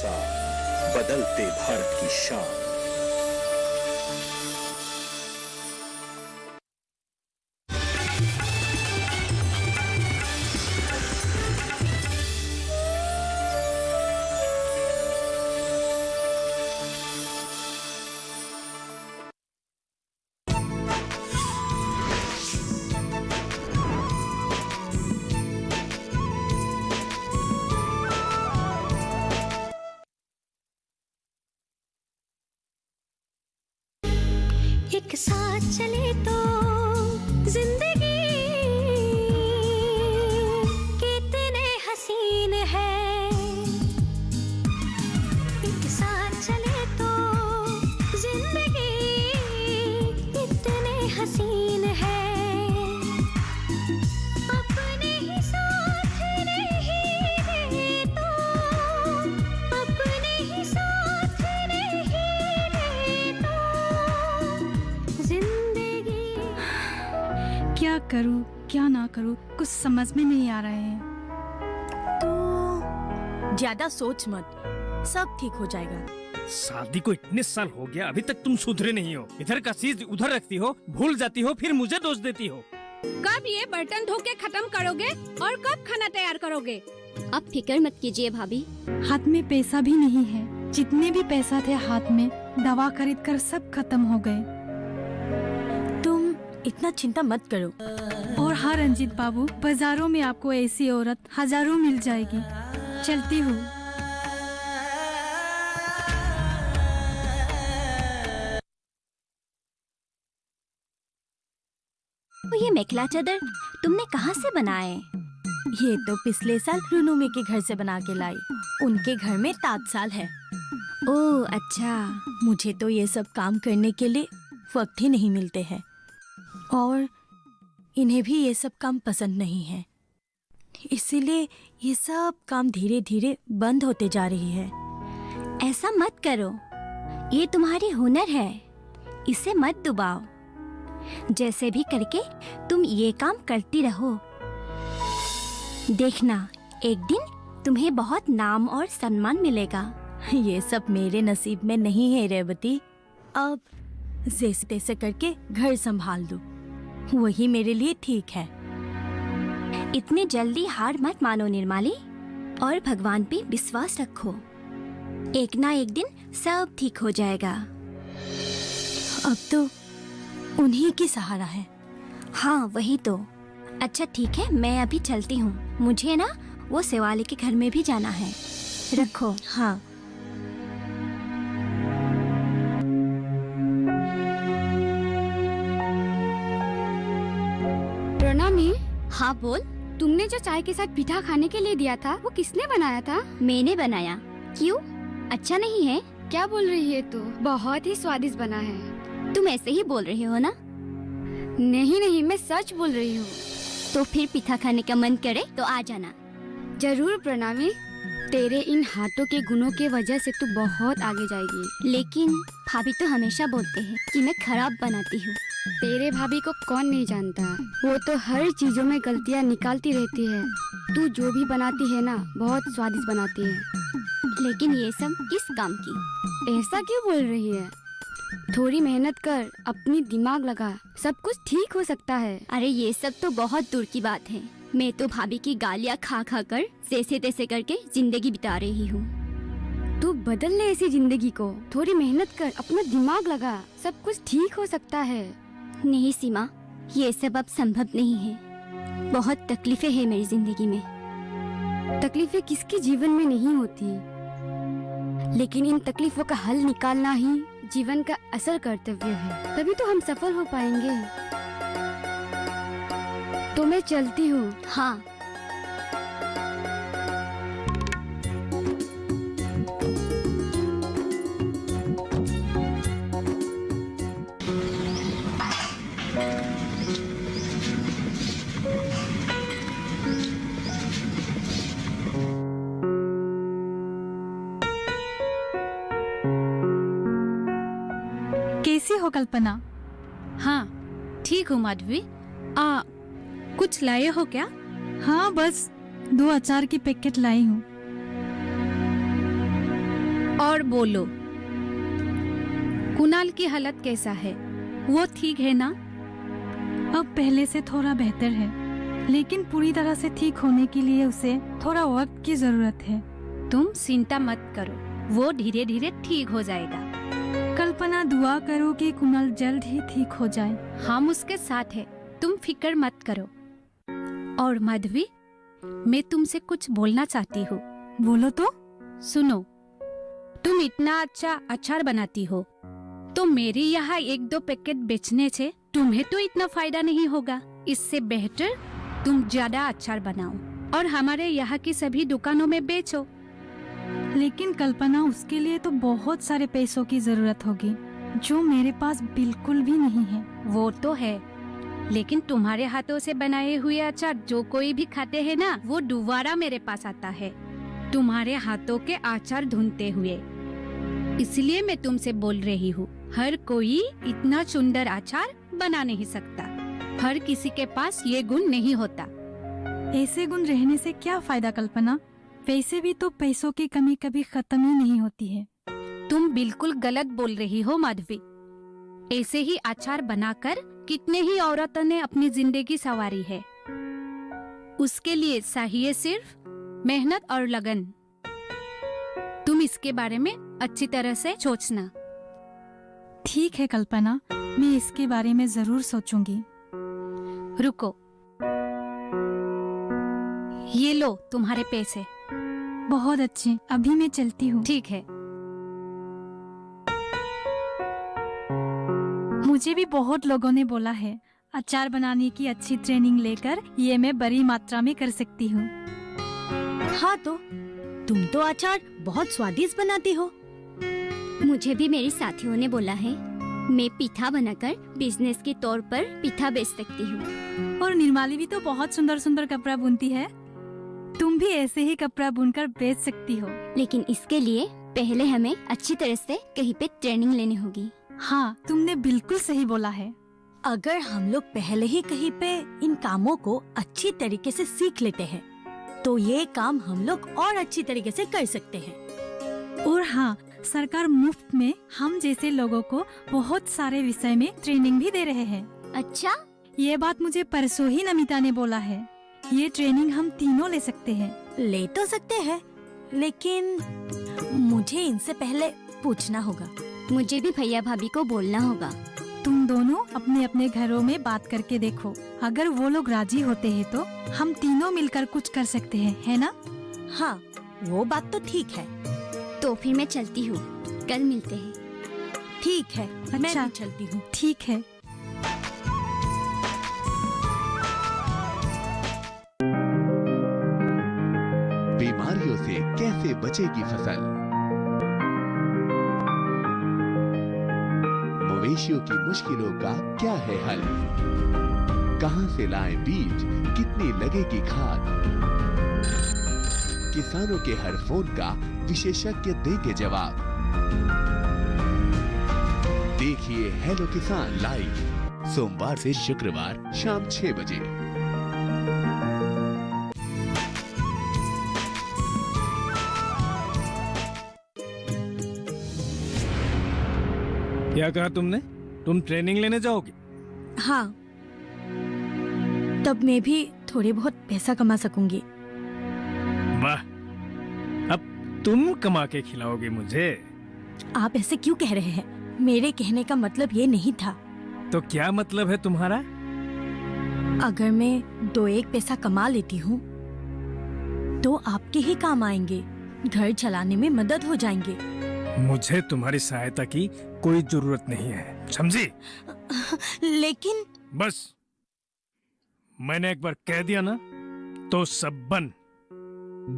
भरोसा, बदलते भारत की शान। एक साथ चले तो जिंदगी कितने हसीन है। एक साथ चले तो जिंदगी कितने हसीन है। अपने ही साथ नहीं दे तो अपने ही साथ नहीं दे तो जिंदगी। क्या करूं क्या ना करूं, कुछ समझ में नहीं आ रहा है। तो ज्यादा सोच मत, सब ठीक हो जाएगा। शादी को इतने साल हो गया, अभी तक तुम सुधरे नहीं हो। इधर का चीज उधर रखती हो, भूल जाती हो, फिर मुझे दोष देती हो। कब ये बर्तन धो के खत्म करोगे और कब खाना तैयार करोगे? आप फिक्र मत कीजिए भाभी। हाथ में पैसा भी नहीं है, जितने भी पैसा थे हाथ में दवा खरीद कर सब खत्म हो गए। तुम इतना चिंता मत करो। और हाँ रंजीत बाबू, बाजारों में आपको ऐसी औरत हजारों मिल जाएगी। चलती हूँ। तो ये मेखला चादर तुमने कहाँ से बनाए? ये तो पिछले साल रुनुमे के घर से बना के लाई। उनके घर में ताजसाल है। ओह अच्छा। मुझे तो ये सब काम करने के लिए वक्त ही नहीं मिलते हैं, और इन्हें भी ये सब काम पसंद नहीं है। इसीलिए ये सब काम धीरे धीरे बंद होते जा रही है। ऐसा मत करो, ये तुम्हारी हुनर है, इसे मत दबाओ। जैसे भी करके तुम ये काम करती रहो। देखना एक दिन तुम्हें बहुत नाम और सम्मान मिलेगा। ये सब मेरे नसीब में नहीं है रेवती। अब जैसे तैसे करके घर संभाल दो, वही मेरे लिए ठीक है। इतनी जल्दी हार मत मानो निर्माली, और भगवान पे विश्वास रखो। एक ना एक दिन सब ठीक हो जाएगा। अब तो उन्हीं की सहारा है। हाँ वही तो। अच्छा ठीक है, मैं अभी चलती हूँ। मुझे ना वो शिवाली के घर में भी जाना है। रखो। हाँ। प्रणामी। हाँ बोल। तुमने जो चाय के साथ पीठा खाने के लिए दिया था, वो किसने बनाया था? मैंने बनाया। क्यों, अच्छा नहीं है? क्या बोल रही है तू? बहुत ही स्वादिष्ट बना है। तुम ऐसे ही बोल रहे हो ना? नहीं नहीं, मैं सच बोल रही हूँ। तो फिर पीठा खाने का मन करे तो आ जाना। जरूर प्रणामी। तेरे इन हाथों के गुणों के वजह से तू बहुत आगे जाएगी। लेकिन भाभी तो हमेशा बोलते हैं कि मैं खराब बनाती हूँ। तेरे भाभी को कौन नहीं जानता, वो तो हर चीजों में गलतियाँ निकालती रहती है। तू जो भी बनाती है ना, बहुत स्वादिष्ट बनाती है। लेकिन ये सब किस काम की? ऐसा क्यों बोल रही है? थोड़ी मेहनत कर, अपनी दिमाग लगा, सब कुछ ठीक हो सकता है। अरे ये सब तो बहुत दूर की बात है। मैं तो भाभी की गालियाँ खा खा कर जैसे तैसे करके जिंदगी बिता रही हूँ। तू बदल ले ऐसी जिंदगी को। थोड़ी मेहनत कर, अपना दिमाग लगा, सब कुछ ठीक हो सकता है। नहीं सीमा, ये सब अब संभव नहीं है। बहुत तकलीफें हैं मेरी जिंदगी में। तकलीफें किसके जीवन में नहीं होती, लेकिन इन तकलीफों का हल निकालना ही जीवन का असल कर्तव्य है। तभी तो हम सफल हो पाएंगे। तो मैं चलती हूँ। हाँ। कैसी हो कल्पना? हाँ ठीक हूँ माधवी। कुछ लाए हो क्या? हाँ बस 2 अचार की पैकेट लाई हूँ। और बोलो, कुणाल की हालत कैसा है? वो ठीक है ना? अब पहले से थोड़ा बेहतर है, लेकिन पूरी तरह से ठीक होने के लिए उसे थोड़ा वक्त की जरूरत है। तुम चिंता मत करो, वो धीरे धीरे ठीक हो जाएगा। कल्पना, दुआ करो कि कुणाल जल्द ही ठीक हो जाए। हम उसके साथ हैं, तुम फिक्र मत करो। और माधवी, मैं तुमसे कुछ बोलना चाहती हूँ। बोलो तो। सुनो, तुम इतना अच्छा अचार बनाती हो, तो मेरे यहाँ 1-2 पैकेट बेचने से तुम्हें तो इतना फायदा नहीं होगा। इससे बेहतर तुम ज्यादा अचार बनाओ और हमारे यहाँ की सभी दुकानों में बेचो। लेकिन कल्पना, उसके लिए तो बहुत सारे पैसों की जरूरत होगी, जो मेरे पास बिल्कुल भी नहीं है। वो तो है, लेकिन तुम्हारे हाथों से बनाए हुए अचार जो कोई भी खाते हैं ना, वो दोबारा मेरे पास आता है, तुम्हारे हाथों के अचार ढूंढते हुए। इसलिए मैं तुमसे बोल रही हूँ, हर कोई इतना सुंदर अचार बना नहीं सकता। हर किसी के पास ये गुण नहीं होता। ऐसे गुण रहने से क्या फायदा कल्पना? वैसे भी तो पैसों की कमी कभी खत्म ही नहीं होती है। तुम बिल्कुल गलत बोल रही हो माधवी। ऐसे ही अचार बनाकर कितने ही औरतों ने अपनी जिंदगी संवारी है। उसके लिए चाहिए सिर्फ मेहनत और लगन। तुम इसके बारे में अच्छी तरह से सोचना। ठीक है कल्पना, मैं इसके बारे में जरूर सोचूंगी। रुको, ये लो तुम्हारे पैसे। बहुत अच्छे, अभी मैं चलती हूँ। ठीक है। मुझे भी बहुत लोगों ने बोला है, अचार बनाने की अच्छी ट्रेनिंग लेकर ये मैं बड़ी मात्रा में कर सकती हूँ। हाँ, तो तुम तो अचार बहुत स्वादिष्ट बनाती हो। मुझे भी मेरी साथियों ने बोला है, मैं पीठा बनाकर बिजनेस के तौर पर पीठा बेच सकती हूँ। और निर्माली भी तो बहुत सुंदर सुंदर कपड़ा बुनती है। तुम भी ऐसे ही कपड़ा बुनकर बेच सकती हो। लेकिन इसके लिए पहले हमें अच्छी तरह से कहीं पे ट्रेनिंग लेनी होगी। हाँ, तुमने बिल्कुल सही बोला है। अगर हम लोग पहले ही कहीं पे इन कामों को अच्छी तरीके से सीख लेते हैं, तो ये काम हम लोग और अच्छी तरीके से कर सकते हैं। और हाँ, सरकार मुफ्त में हम जैसे लोगों को बहुत सारे विषय में ट्रेनिंग भी दे रहे हैं। अच्छा, ये बात मुझे परसों ही नमिता ने बोला है। ये ट्रेनिंग हम तीनों ले सकते हैं। ले तो सकते हैं, लेकिन मुझे इनसे पहले पूछना होगा। मुझे भी भैया भाभी को बोलना होगा। तुम दोनों अपने अपने घरों में बात करके देखो। अगर वो लोग राजी होते हैं तो हम तीनों मिलकर कुछ कर सकते हैं, है ना? हाँ, वो बात तो ठीक है। तो फिर मैं चलती हूँ, कल मिलते हैं। ठीक है, मैं अच्छा। भी चलती हूँ। ठीक है। बीमारियों से कैसे बचेगी फसल? मवेशियों की मुश्किलों का क्या है हल? कहां से लाएं बीज, कितनी लगेगी खाद? किसानों के हर फोन का विशेषज्ञ देंगे जवाब। देखिए हेलो किसान लाइव, सोमवार से शुक्रवार शाम 6 बजे। क्या कहा तुमने? तुम ट्रेनिंग लेने जाओगे? हाँ, तब मैं भी थोड़े बहुत पैसा कमा सकूंगी। वाह, अब तुम कमा के खिलाओगे मुझे? आप ऐसे क्यों कह रहे हैं? मेरे कहने का मतलब ये नहीं था। तो क्या मतलब है तुम्हारा? अगर मैं 2-1 पैसा कमा लेती हूँ, तो आपके ही काम आएंगे, घर चलाने में मदद हो जाएंगे। मुझे तुम्हारी सहायता की कोई जरूरत नहीं है, समझी? लेकिन बस, मैंने एक बार कह दिया ना, तो सब बन।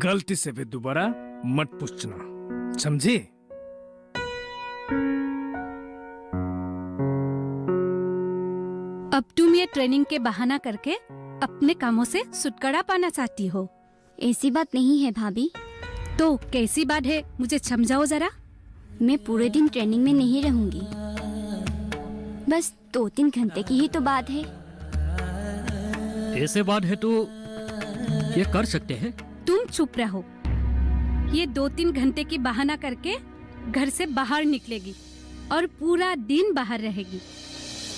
गलती से भी दोबारा मत पूछना, समझी? अब तुम ये ट्रेनिंग के बहाना करके अपने कामों से छुटकारा पाना चाहती हो। ऐसी बात नहीं है भाभी। तो कैसी बात है, मुझे समझाओ जरा। मैं पूरे दिन ट्रेनिंग में नहीं रहूंगी, बस 2-3 घंटे की ही तो बात है। ऐसे बात है तो ये कर सकते हैं। तुम चुप रहो। ये 2-3 घंटे की बहाना करके घर से बाहर निकलेगी और पूरा दिन बाहर रहेगी।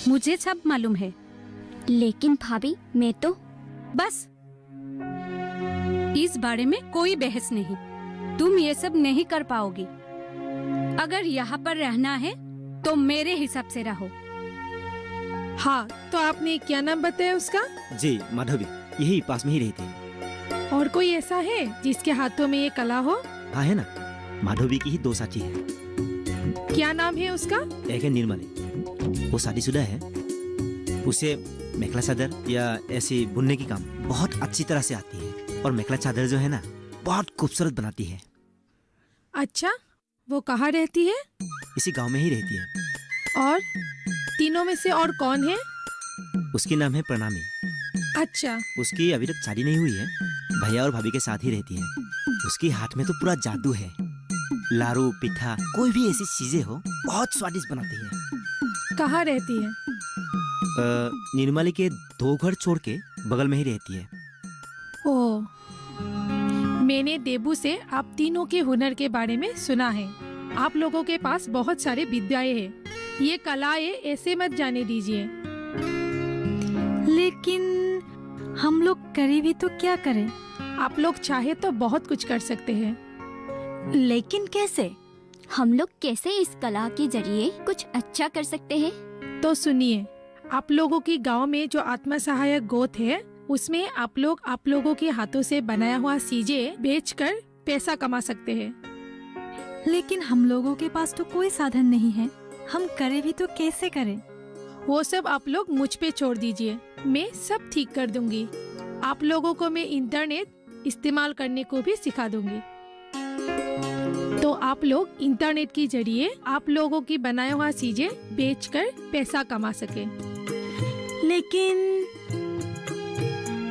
मुझे सब मालूम है। लेकिन भाभी मैं तो बस, इस बारे में कोई बहस नहीं। तुम ये सब नहीं कर पाओगी। अगर यहाँ पर रहना है तो मेरे हिसाब से रहो। हाँ, तो आपने क्या नाम बताया उसका? जी माधवी, यही पास में ही रहती है। और कोई ऐसा है जिसके हाथों में ये कला हो? हाँ है ना, माधवी की ही 2 साथी है। क्या नाम है उसका? एक है निर्मली, वो शादीशुदा है। उसे मेखला चादर या ऐसी बुनने की काम बहुत अच्छी तरह से आती है, और मेखला चादर जो है ना बहुत खूबसूरत बनाती है। अच्छा, वो कहाँ रहती है? इसी गांव में ही रहती है। और तीनों में से और कौन है? उसकी नाम है प्रणामी। अच्छा, उसकी अभी तक शादी नहीं हुई है, भैया और भाभी के साथ ही रहती है। उसकी हाथ में तो पूरा जादू है। लारू पिठा कोई भी ऐसी चीजें हो बहुत स्वादिष्ट बनाती है। कहाँ रहती है? निर्मली के 2 घर छोड़ के बगल में ही रहती है। ओ, मैंने देबू से आप तीनों के हुनर के बारे में सुना है। आप लोगों के पास बहुत सारे विद्याएं हैं। ये कलाएं ऐसे मत जाने दीजिए। लेकिन हम लोग करे भी तो क्या करें? आप लोग चाहे तो बहुत कुछ कर सकते हैं। लेकिन कैसे? हम लोग कैसे इस कला के जरिए कुछ अच्छा कर सकते हैं? तो सुनिए, आप लोगों की गांव में जो आत्म सहायक गोत है, उसमें आप लोगों के हाथों से बनाया हुआ चीजें बेचकर पैसा कमा सकते हैं। लेकिन हम लोगों के पास तो कोई साधन नहीं है। हम करे भी तो कैसे करें? वो सब आप लोग मुझ पे छोड़ दीजिए, मैं सब ठीक कर दूंगी। आप लोगों को मैं इंटरनेट इस्तेमाल करने को भी सिखा दूंगी, तो आप लोग इंटरनेट के जरिए आप लोगों की बनाया हुआ चीजें बेचकर पैसा कमा सके। लेकिन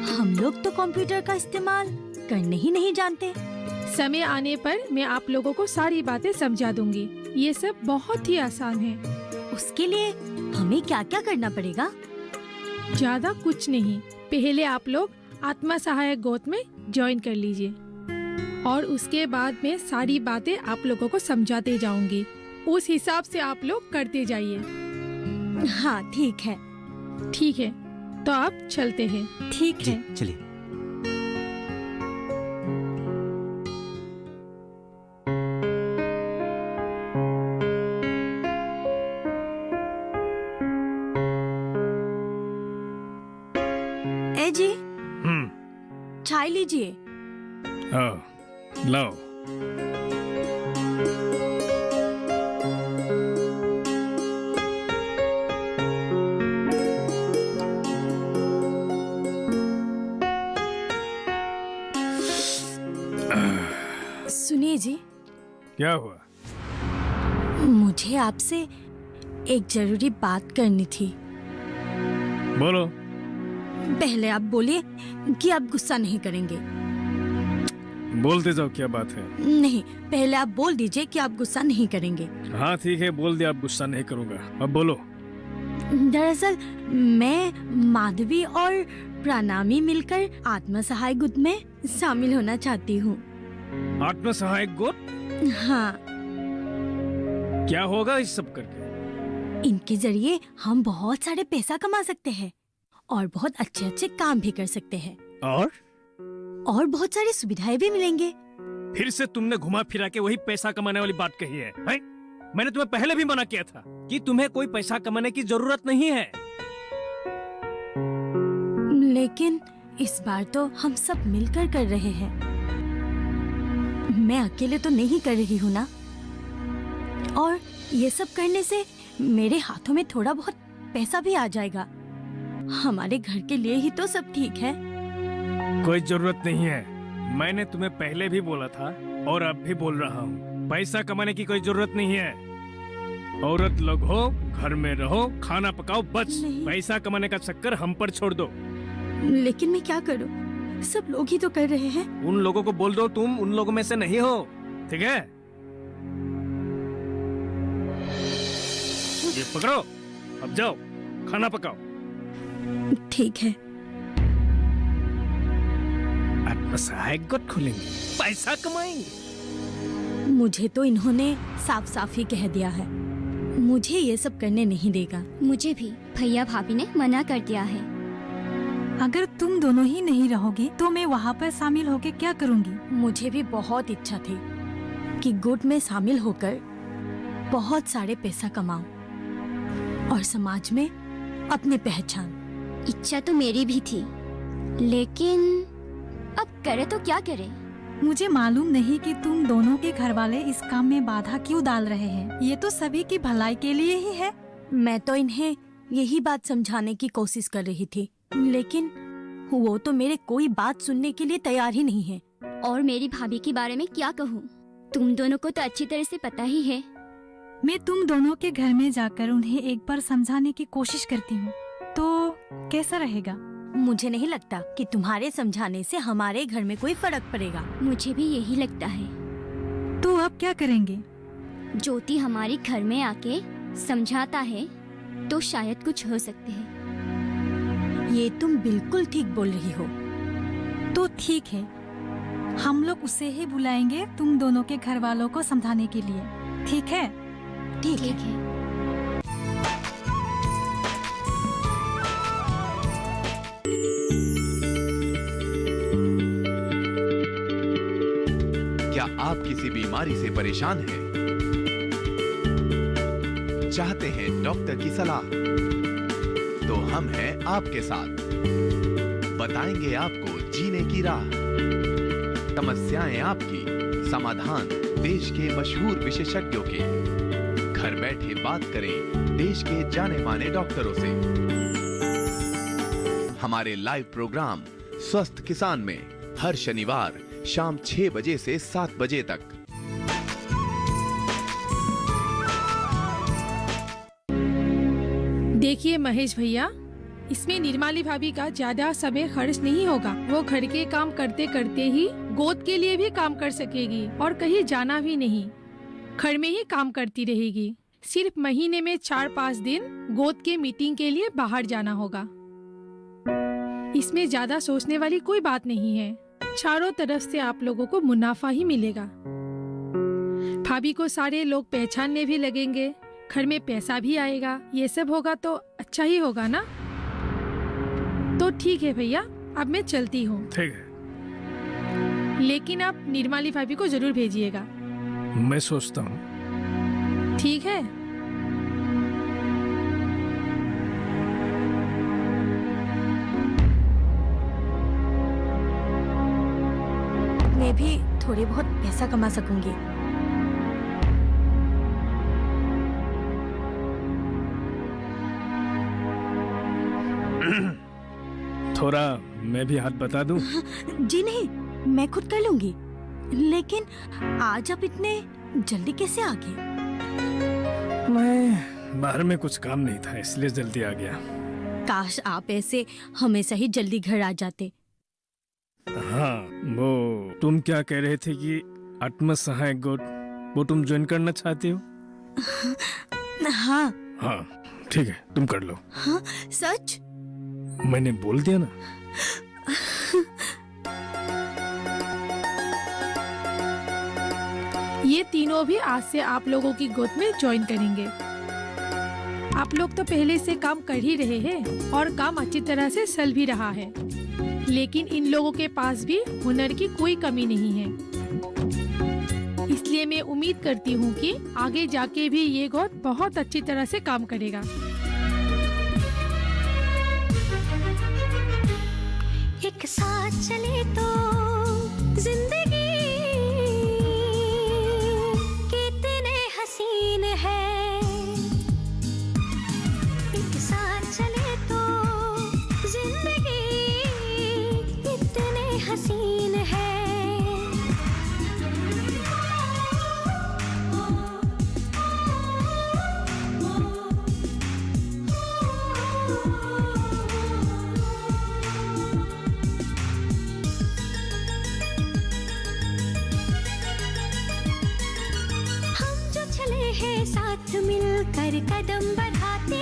हम लोग तो कंप्यूटर का इस्तेमाल करने ही नहीं जानते। समय आने पर मैं आप लोगों को सारी बातें समझा दूंगी। ये सब बहुत ही आसान है। उसके लिए हमें क्या क्या करना पड़ेगा? ज्यादा कुछ नहीं। पहले आप लोग आत्मा सहायक गोत में ज्वाइन कर लीजिए, और उसके बाद मैं सारी बातें आप लोगों को समझाते जाऊंगी। उस हिसाब से आप लोग करते जाइए। हाँ ठीक है। ठीक है, तो आप चलते हैं। ठीक जी है। चलिए। ए जी, चाय लीजिए। लाओ। सुनिए जी, क्या हुआ? मुझे आपसे एक जरूरी बात करनी थी। बोलो। पहले आप बोलिए कि आप गुस्सा नहीं करेंगे। बोलते जाओ, क्या बात है? नहीं, पहले आप बोल दीजिए कि आप गुस्सा नहीं करेंगे। हाँ ठीक है, बोल दिया, अब गुस्सा नहीं करूँगा। अब बोलो। दरअसल मैं माधवी और प्रणामी मिलकर आत्म सहाय गुट में शामिल होना चाहती हूँ। आत्म सहायक गोट? हाँ। क्या होगा इस सब करके? इनके जरिए हम बहुत सारे पैसा कमा सकते हैं और बहुत अच्छे अच्छे काम भी कर सकते हैं, और बहुत सारी सुविधाएं भी मिलेंगे। फिर से तुमने घुमा फिरा के वही पैसा कमाने वाली बात कही है, हैं? मैंने तुम्हें पहले भी मना किया था कि तुम्हें कोई पैसा कमाने की जरूरत नहीं है। लेकिन इस बार तो हम सब मिलकर कर रहे हैं। मैं अकेले तो नहीं कर रही हूँ ना। और ये सब करने से मेरे हाथों में थोड़ा बहुत पैसा भी आ जाएगा। हमारे घर के लिए ही तो सब ठीक है। कोई जरूरत नहीं है। मैंने तुम्हें पहले भी बोला था और अब भी बोल रहा हूँ, पैसा कमाने की कोई जरूरत नहीं है। औरत लोग हो, घर में रहो, खाना पकाओ, बस। पैसा कमाने का चक्कर हम पर छोड़ दो। लेकिन मैं क्या करूँ, सब लोग ही तो कर रहे हैं। उन लोगों को बोल दो तुम उन लोगों में से नहीं हो, ठीक है? ये पकड़ो, अब जाओ खाना पकाओ। ठीक है। आत्म सहायक गोट खोलेंगे, पैसा कमाएंगे। मुझे तो इन्होंने साफ साफ ही कह दिया है, मुझे ये सब करने नहीं देगा। मुझे भी भैया भाभी ने मना कर दिया है। अगर तुम दोनों ही नहीं रहोगे तो मैं वहाँ पर शामिल होके क्या करूँगी? मुझे भी बहुत इच्छा थी कि गुट में शामिल होकर बहुत सारे पैसा कमाऊं और समाज में अपनी पहचान। इच्छा तो मेरी भी थी, लेकिन अब करे तो क्या करे। मुझे मालूम नहीं कि तुम दोनों के घर वाले इस काम में बाधा क्यों डाल रहे हैं। ये तो सभी की भलाई के लिए ही है। मैं तो इन्हें यही बात समझाने की कोशिश कर रही थी, लेकिन वो तो मेरे कोई बात सुनने के लिए तैयार ही नहीं है। और मेरी भाभी के बारे में क्या कहूँ, तुम दोनों को तो अच्छी तरह से पता ही है। मैं तुम दोनों के घर में जाकर उन्हें एक बार समझाने की कोशिश करती हूँ, तो कैसा रहेगा? मुझे नहीं लगता कि तुम्हारे समझाने से हमारे घर में कोई फर्क पड़ेगा। मुझे भी यही लगता है। तो अब क्या करेंगे? ज्योति हमारे घर में आके समझाता है तो शायद कुछ हो सकते हैं। ये तुम बिल्कुल ठीक बोल रही हो। तो ठीक है, हम लोग उसे ही बुलाएंगे तुम दोनों के घर वालों को समझाने के लिए। ठीक है? ठीक है। क्या आप किसी बीमारी से परेशान हैं? चाहते हैं डॉक्टर की सलाह? तो हम हैं आपके साथ। बताएंगे आपको जीने की राह। समस्याएं आपकी, समाधान देश के मशहूर विशेषज्ञों के। घर बैठे बात करें देश के जाने माने डॉक्टरों से। हमारे लाइव प्रोग्राम स्वस्थ किसान में हर शनिवार शाम 6 बजे से 7 बजे तक। देखिए महेश भैया, इसमें निर्माली भाभी का ज्यादा समय खर्च नहीं होगा। वो घर के काम करते करते ही गोद के लिए भी काम कर सकेगी और कहीं जाना भी नहीं, घर में ही काम करती रहेगी। सिर्फ महीने में 4-5 दिन गोद के मीटिंग के लिए बाहर जाना होगा। इसमें ज्यादा सोचने वाली कोई बात नहीं है। चारों तरफ से आप लोगों को मुनाफा ही मिलेगा। भाभी को सारे लोग पहचानने भी लगेंगे, घर में पैसा भी आएगा। ये सब होगा तो अच्छा ही होगा ना? तो ठीक है भैया, अब मैं चलती हूँ। ठीक है, लेकिन आप निर्माली भाभी को जरूर भेजिएगा। मैं सोचता हूँ। ठीक है। मैं भी थोड़े बहुत पैसा कमा सकूंगी। थोड़ा मैं भी हाथ बता दूं? जी नहीं, मैं खुद कर लूंगी। लेकिन आज आप इतने जल्दी कैसे आ गए? मैं बाहर में कुछ काम नहीं था, इसलिए जल्दी आ गया। काश आप ऐसे हमेशा ही जल्दी घर आ जाते। हाँ, वो तुम क्या कह रहे थे कि आत्म सहायक गोट, वो तुम ज्वाइन करना चाहते हो? हाँ। हाँ ठीक है, तुम कर लो। हाँ सच? मैंने बोल दिया ना। ये तीनों भी आज से आप लोगों की गोद में ज्वाइन करेंगे। आप लोग तो पहले से काम कर ही रहे हैं और काम अच्छी तरह से चल भी रहा है, लेकिन इन लोगों के पास भी हुनर की कोई कमी नहीं है। इसलिए मैं उम्मीद करती हूँ कि आगे जाके भी ये गोद बहुत अच्छी तरह से काम करेगा। एक साथ चले तो जिंदगी कितने हसीन है। एक साथ चले तो जिंदगी कितने हसीन है। साथ मिलकर कदम बढ़ाते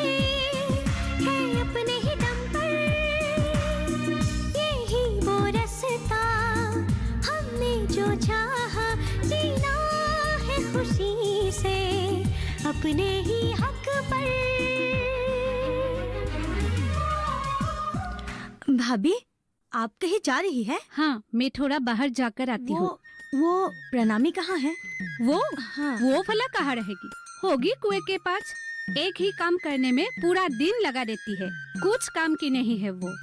हैं अपने ही दम पर। यही वो रास्ता हमने जो चाहा जीना है। अपने ही हक पर। भाभी, आप कहीं जा रही है? हाँ, मैं थोड़ा बाहर जाकर आती हूँ। वो प्रणामी कहाँ है? वो हाँ। वो भला कहाँ रहेगी? होगी कुएं के पास। एक ही काम करने में पूरा दिन लगा देती है, कुछ काम की नहीं है वो।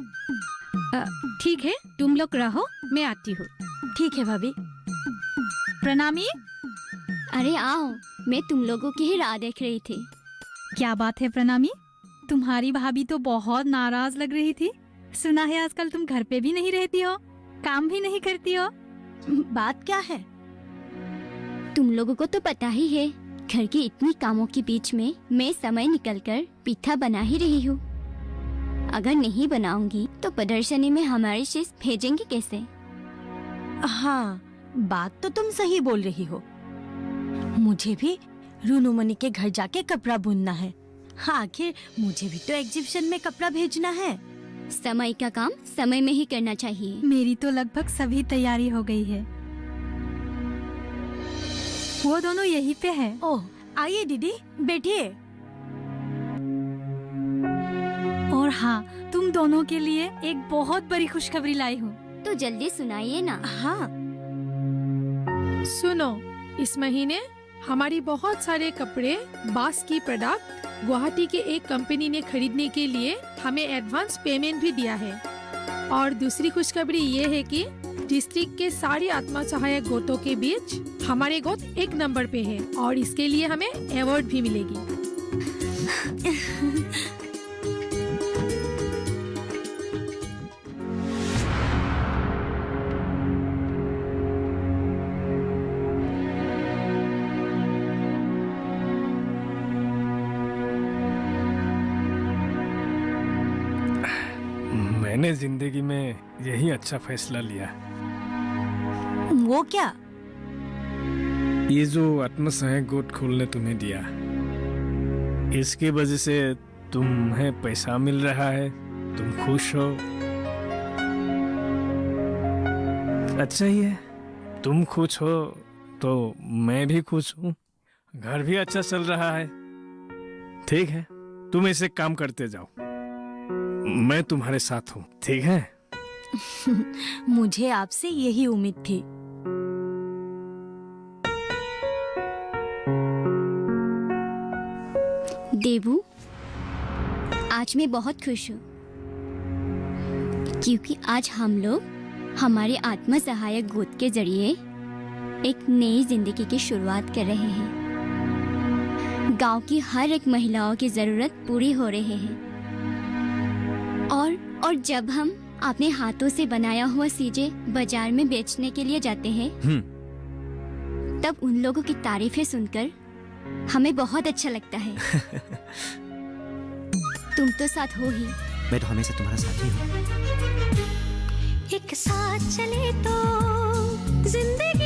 ठीक है, तुम लोग रहो, मैं आती हूँ। ठीक है भाभी। प्रणामी, अरे आओ, मैं तुम लोगों की ही राह देख रही थी। क्या बात है प्रणामी? तुम्हारी भाभी तो बहुत नाराज लग रही थी। सुना है आजकल तुम घर पे भी नहीं रहती हो, काम भी नहीं करती हो। बात क्या है? तुम लोगों को तो पता ही है, घर के इतनी कामों के बीच में मैं समय निकलकर पिठा बना ही रही हूँ। अगर नहीं बनाऊंगी तो प्रदर्शनी में हमारी चीज भेजेंगे कैसे? हाँ, बात तो तुम सही बोल रही हो। मुझे भी रूनुमणि के घर जाके कपड़ा बुनना है। आखिर मुझे भी तो एग्जीबिशन में कपड़ा भेजना है। समय का काम समय में ही करना चाहिए। मेरी तो लगभग सभी तैयारी हो गई है। वो दोनों यहीं पे है। ओह, आइए दीदी, बैठिए। और हाँ, तुम दोनों के लिए एक बहुत बड़ी खुशखबरी लाई हूँ। तो जल्दी सुनाइए ना। हाँ, सुनो, इस महीने हमारी बहुत सारे कपड़े बांस की प्रोडक्ट गुवाहाटी के एक कंपनी ने खरीदने के लिए हमें एडवांस पेमेंट भी दिया है। और दूसरी खुशखबरी ये है कि डिस्ट्रिक्ट के सारे आत्मा सहायक गोतों के बीच हमारे गोत 1 नंबर पे है और इसके लिए हमें अवार्ड भी मिलेगी। मैंने जिंदगी में यही अच्छा फैसला लिया। वो क्या? ये जो आत्मसहायक गोट खोलने तुम्हें दिया, इसकी वजह से तुम्हें पैसा मिल रहा है, तुम खुश हो। अच्छा ही है, तुम खुश हो तो मैं भी खुश हूँ। घर भी अच्छा चल रहा है। ठीक है, तुम ऐसे काम करते जाओ, मैं तुम्हारे साथ हूँ। ठीक है? मुझे आपसे यही उम्मीद थी। देवू, आज मैं बहुत खुश हूँ क्योंकि आज हम लोग हमारे आत्म सहायक गोद के जरिए एक नई जिंदगी की शुरुआत कर रहे हैं। गांव की हर एक महिलाओं की जरूरत पूरी हो रही है और जब हम अपने हाथों से बनाया हुआ चीजें बाजार में बेचने के लिए जाते हैं तब उन लोगों की तारीफें सुनकर हमें बहुत अच्छा लगता है। तुम तो साथ हो ही। मैं तो हमेशा तुम्हारा साथी हूँ। एक साथ चले तो जिंदगी